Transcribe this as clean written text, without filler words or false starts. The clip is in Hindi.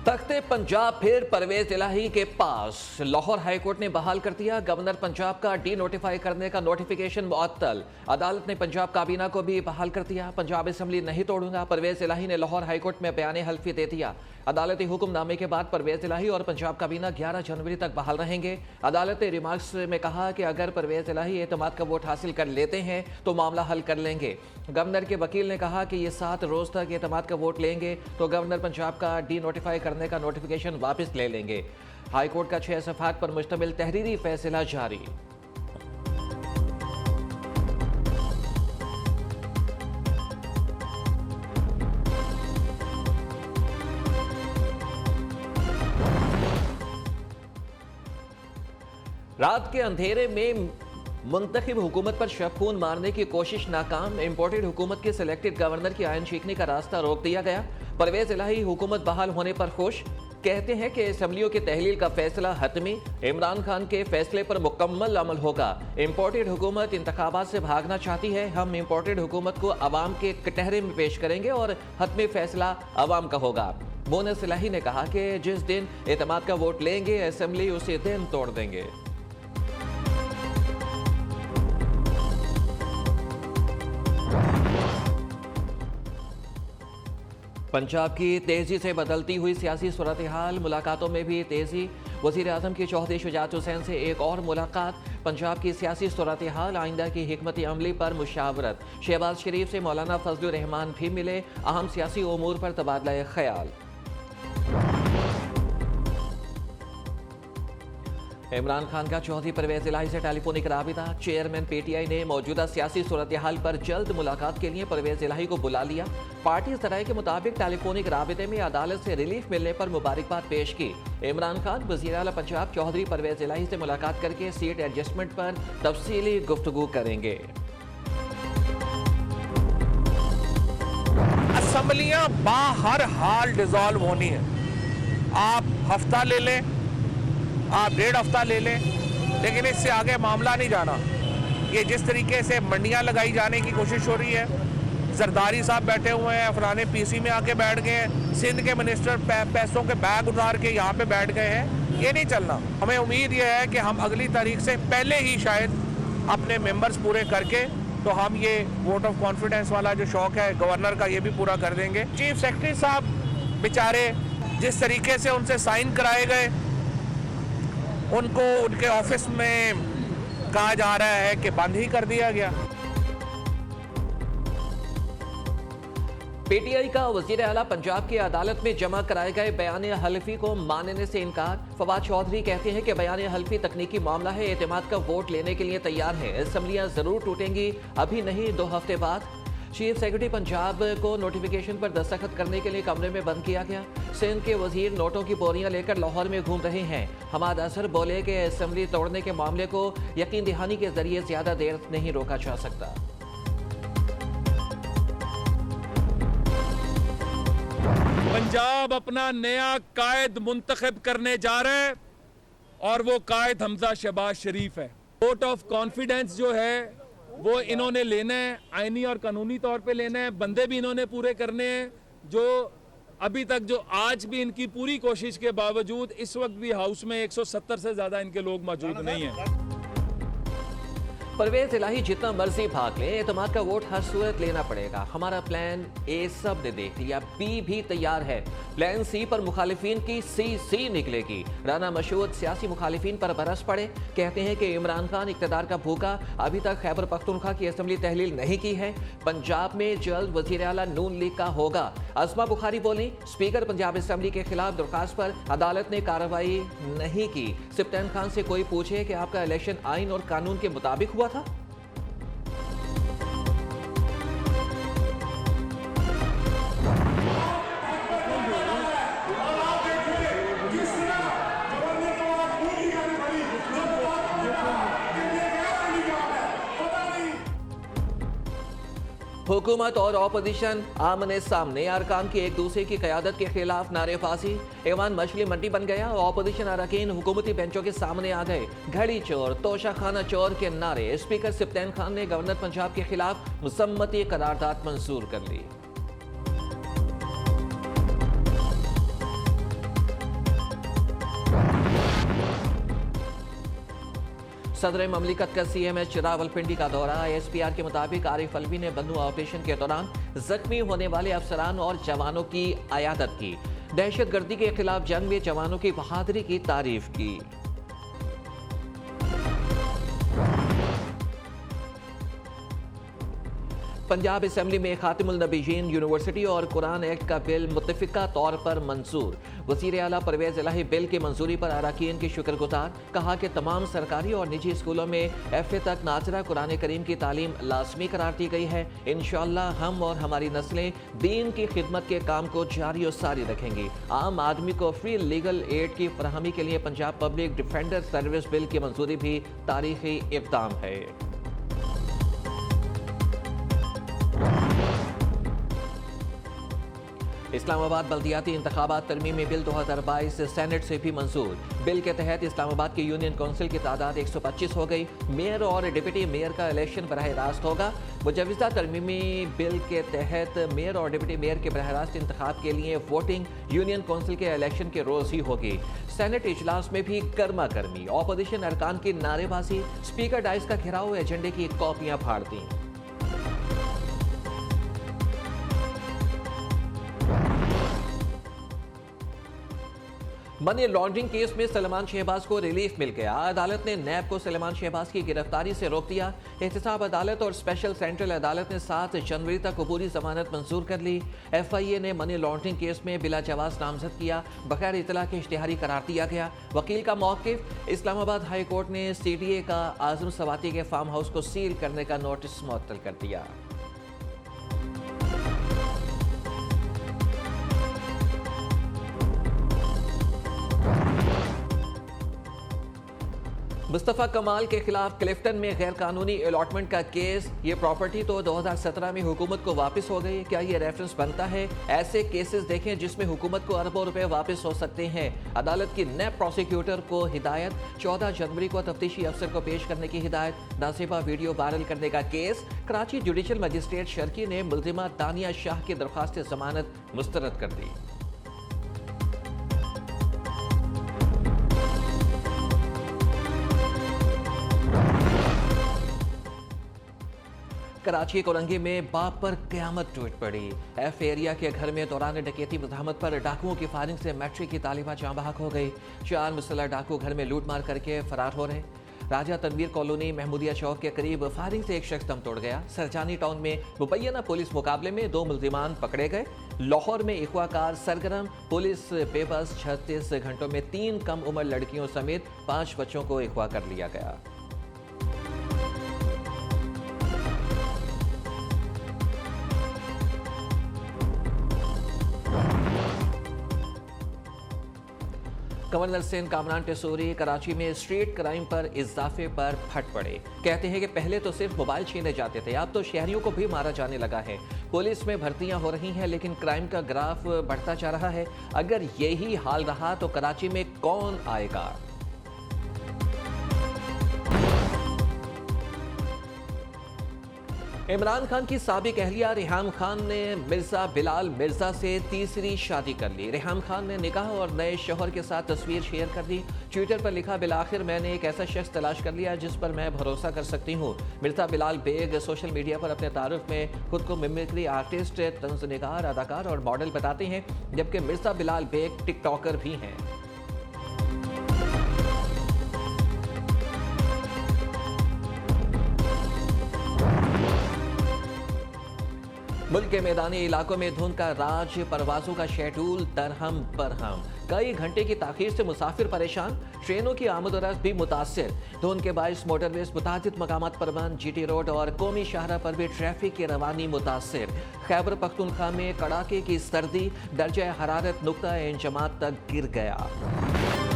तख्ते पंजाब फिर परवेज इलाही के पास। लाहौर हाईकोर्ट ने बहाल कर दिया गवर्नर पंजाब का डी नोटिफाई करने का नोटिफिकेशन मुअत्तल। अदालत ने पंजाब काबीना को भी बहाल कर दिया। पंजाब असम्बली नहीं तोड़ूंगा, परवेज इलाही ने लाहौर हाईकोर्ट में बयान हल्फी दे दिया। अदालती हुक्मनामे के बाद परवेज इलाही और पंजाब काबीना 11 जनवरी तक बहाल रहेंगे। अदालत ने रिमार्क्स में कहा कि अगर परवेज इलाही एतमाद का वोट हासिल कर लेते हैं तो मामला हल कर लेंगे। गवर्नर के वकील ने कहा कि ये 7 रोज तक एतमाद का वोट लेंगे तो गवर्नर पंजाब का डी नोटिफाई करने का नोटिफिकेशन वापस ले लेंगे। हाईकोर्ट का 6 सफ़हात पर मुश्तमिल तहरीरी फैसला जारी। रात के अंधेरे में मुंतखब हुकूमत पर शबखून मारने की कोशिश नाकाम। इम्पोर्टेड हुकूमत के सिलेक्टेड गवर्नर की आयन छींकने का रास्ता रोक दिया गया। परवेज इलाही हुकूमत बहाल होने पर खुश, कहते हैं कि असम्बलियों के तहलील का फैसला हतमी। इमरान खान के फैसले पर मुकम्मल अमल होगा। इम्पोर्टेड हुकूमत इंतखाबात से भागना चाहती है। हम इम्पोर्टेड हुकूमत को अवाम के कटहरे में पेश करेंगे और हतमी फैसला अवाम का होगा। बोनस इलाही ने कहा कि जिस दिन एतमाद का वोट लेंगे असम्बली उसी दिन तोड़ देंगे। पंजाब की तेजी से बदलती हुई सियासी सूरत हाल, मुलाकातों में भी तेजी। वज़ीर आज़म की चौधरी शुजात हुसैन से एक और मुलाकात। पंजाब की सियासी सूरत हाल, आइंदा की हिकमत अमली पर मुशावरत। शहबाज शरीफ से मौलाना फजलुर रहमान भी मिले। अहम सियासी उमूर पर तबादला ख्याल। इमरान खान का चौधरी परवेज इलाही से टेलीफोनिक राबिता। चेयरमैन पीटीआई ने मौजूदा सियासी सूरत हाल पर जल्द मुलाकात के लिए परवेज इलाही को बुला लिया। पार्टी ज़राए के मुताबिक टेलीफोनिक राबिते में अदालत से रिलीफ मिलने पर मुबारकबाद पेश की। इमरान खान वज़ीर आला पंजाब चौधरी परवेज इलाही से मुलाकात करके सीट एडजस्टमेंट पर तफसीली गुफ्तगू करेंगे। असम्बलियां बाहर हाल डिसॉल्व होनी है। आप हफ्ता ले लें, आप 1.5 हफ्ता ले लें, लेकिन इससे आगे मामला नहीं जाना। ये जिस तरीके से मंडियां लगाई जाने की कोशिश हो रही है, जरदारी साहब बैठे हुए हैं, फलाने पीसी में आके बैठ गए हैं, सिंध के मिनिस्टर पैसों के बैग उतार के यहाँ पे बैठ गए हैं, ये नहीं चलना। हमें उम्मीद ये है कि हम अगली तारीख से पहले ही शायद अपने मेंबर्स पूरे करके तो हम ये वोट ऑफ कॉन्फिडेंस वाला जो शौक है गवर्नर का, ये भी पूरा कर देंगे। चीफ सेक्रेटरी साहब बेचारे जिस तरीके से उनसे साइन कराए गए, उनको उनके ऑफिस में कहा जा रहा है कि बंद ही कर दिया गया। पीटीआई का वज़ीर आला पंजाब की अदालत में जमा कराए गए बयान हल्फी को मानने से इनकार। फवाद चौधरी कहते हैं कि बयान हल्फी तकनीकी मामला है, एतमाद का वोट लेने के लिए तैयार है। असम्बलियां जरूर टूटेंगी, अभी नहीं 2 हफ्ते बाद। चीफ सेक्रेटरी पंजाब को नोटिफिकेशन पर दस्तखत करने के लिए कमरे में बंद किया गया। सिंध के वजीर नोटों की बोरियां लेकर लाहौर में घूम रहे हैं। हमाद असर बोले कि असम्बली तोड़ने के मामले को यकीन दहानी के जरिए ज्यादा देर नहीं रोका जा सकता। पंजाब अपना नया कायद मुंतखब करने जा रहा है और वो कायद हमजा शहबाज शरीफ है। वोट ऑफ कॉन्फिडेंस जो है वो इन्होंने लेना है, आईनी और कानूनी तौर पे लेना है। बंदे भी इन्होंने पूरे करने हैं जो अभी तक, जो आज भी इनकी पूरी कोशिश के बावजूद इस वक्त भी हाउस में 170 से ज्यादा इनके लोग मौजूद नहीं हैं। परवेज इलाही जितना मर्जी भाग ले, एतमाद का वोट हर सूरत लेना पड़ेगा। हमारा प्लान ए सब ने देख लिया, बी भी तैयार है। प्लान सी पर मुखालिफिन की सी निकलेगी। राना मशहूद सियासी मुखालिफिन पर बरस पड़े, कहते हैं कि इमरान खान इक़्तिदार का भूखा, अभी तक खैबर पख्तूनख्वा की असम्बली तहलील नहीं की है। पंजाब में जल्द वज़ीर आला नून लीग का होगा। अज़मा बुखारी बोली, स्पीकर पंजाब असम्बली के खिलाफ दरख्वास्त पर अदालत ने कार्रवाई नहीं की। सिप्तान खान से कोई पूछे कि आपका इलेक्शन आइन और कानून के मुताबिक हुआ था? हुकूमत और ऑपोजिशन आमने सामने, अरकान की एक दूसरे की क़यादत के खिलाफ नारेबाजी। ऐवान मछली मंडी बन गया। ऑपोजिशन अरकान हुकूमती बेंचों के सामने आ गए। घड़ी चोर, तोशाखाना चोर के नारे। स्पीकर सिप्तान खान ने गवर्नर पंजाब के खिलाफ मुसम्मती करारदाद मंजूर कर ली। सदर ममलिकत का CMH रावलपिंडी का दौरा। SPR के मुताबिक आरिफ अलवी ने बन्नू ऑपरेशन के दौरान जख्मी होने वाले अफसरान और जवानों की अयादत की। दहशतगर्दी के खिलाफ जंग में जवानों की बहादुरी की तारीफ की। पंजाब असेंबली में खातिमुल नबीयीन यूनिवर्सिटी और कुरान एक्ट का बिल मुत्तफिका तौर पर मंजूर। वज़ीर आला परवेज इलाही बिल की मंजूरी पर अरकान की शुक्रगुजार। कहा कि तमाम सरकारी और निजी स्कूलों में FA तक नाज़रा कुरान करीम की तालीम लाजमी करार दी गई है। इंशाअल्लाह हम और हमारी नस्लें दीन की खिदमत के काम को जारी और सारी रखेंगी। आम आदमी को फ्री लीगल एड की फराहमी के लिए Punjab public defender service bill की मंजूरी भी तारीखी इक़दाम है। इस्लामाबाद बल्दियाती इंतखाबात तरमीमी बिल 2022 सेनेट से भी मंजूर। बिल के तहत इस्लामाबाद की यूनियन काउंसिल की तादाद 125 हो गई। मेयर और डिप्टी मेयर का इलेक्शन बराह रास्त होगा। मुजवज़ा तरमीमी बिल के तहत मेयर और डिप्टी मेयर के बराह रास्त इंतखाब के लिए वोटिंग यूनियन काउंसिल के इलेक्शन के रोज़ ही होगी। सेनेट इजलास में भी गर्मा गर्मी, ऑपोजिशन अरकान की नारेबाजी, स्पीकर डाइस का घेराव, एजेंडे की कॉपियां फाड़ दी। मनी लॉन्ड्रिंग केस में सलमान शहबाज को रिलीफ मिल गया। अदालत ने नैब को सलमान शहबाज की गिरफ्तारी से रोक दिया। एहतसाब अदालत और स्पेशल सेंट्रल अदालत ने 7 जनवरी तक अबूरी जमानत मंजूर कर ली। FIA ने मनी लॉन्ड्रिंग केस में बिला जवाज नामजद किया। बगैर इतला के इश्तिहारी करार दिया गया। वकील का मौक़िफ़। इस्लामाबाद हाई कोर्ट ने CDA का आज़म सवाती के फार्म हाउस को सील करने का नोटिस मुअत्तल कर दिया। मुस्तफ़ा कमाल के खिलाफ क्लिफ्टन में गैर कानूनी अलॉटमेंट का केस। ये प्रॉपर्टी तो 2017 में हुकूमत को वापस हो गई। क्या ये रेफरेंस बनता है? ऐसे केसेस देखें जिसमें हुकूमत को अरबों रुपए वापस हो सकते हैं। अदालत की नैब प्रोसिक्यूटर को हिदायत। 14 जनवरी को तफ्तीशी अफसर को पेश करने की हिदायत। नासिबा वीडियो वायरल करने का case. Karachi judicial magistrate Sharki ने मुल्जिमा दानिया शाह की दरख्वास्त जमानत मुस्तरद कर दी। कराची कोरंगी में बाप पर क़यामत टूट पड़ी। F एरिया के घर में दौरान डकैती मज़ाहमत पर डाकुओं की फायरिंग से मैट्रिक की तालिबा जाँ बहक हो गई। 4 मुसल्लह डाकू घर में लूट मार करके फरार हो रहे। राजा तनवीर कॉलोनी महमूदिया चौक के करीब फायरिंग से एक शख्स दम तोड़ गया। सरजानी टाउन में मुबैना पुलिस मुकाबले में 2 मुल्जिमान पकड़े गए। लाहौर में अगवाकार सरगर्म, पुलिस बेबस। 36 घंटों में 3 कम उम्र लड़कियों समेत 5 बच्चों को अगवा कर लिया गया। कंवर नरसिन कामरान टेसूरी कराची में स्ट्रीट क्राइम पर इजाफे पर फट पड़े। कहते हैं कि पहले तो सिर्फ मोबाइल छीने जाते थे, अब तो शहरियों को भी मारा जाने लगा है। पुलिस में भर्तियां हो रही हैं लेकिन क्राइम का ग्राफ बढ़ता जा रहा है। अगर यही हाल रहा तो कराची में कौन आएगा? इमरान खान की साबिक अहलिया रेहान खान ने मिर्जा बिलाल मिर्जा से तीसरी शादी कर ली। रेहान खान ने निकाह और नए शौहर के साथ तस्वीर शेयर कर दी। ट्विटर पर लिखा, बिलाखिर मैंने एक ऐसा शख्स तलाश कर लिया जिस पर मैं भरोसा कर सकती हूँ। मिर्जा बिलाल बेग सोशल मीडिया पर अपने तारुफ में खुद को मिमिक्री आर्टिस्ट, तंज़निगार, अदाकार और मॉडल बताते हैं, जबकि मिर्जा बिलाल बेग टिकटॉकर भी हैं। मुल्क के मैदानी इलाकों में धुंध का राज, परवाजों का शेड्यूल दरहम बरहम। कई घंटे की ताखीर से मुसाफिर परेशान, ट्रेनों की आमद-ओ-रफ्त भी मुतासिर। धुंध के बायस मोटरवेज मुतादिद मकामात पर बंद। GT रोड और कौमी शाहरा पर भी ट्रैफिक की रवानी मुतासिर। खैबर पख्तूनख्वा में कड़ाके की सर्दी, दर्जा हरारत नुक्ता इंजमात तक गिर गया।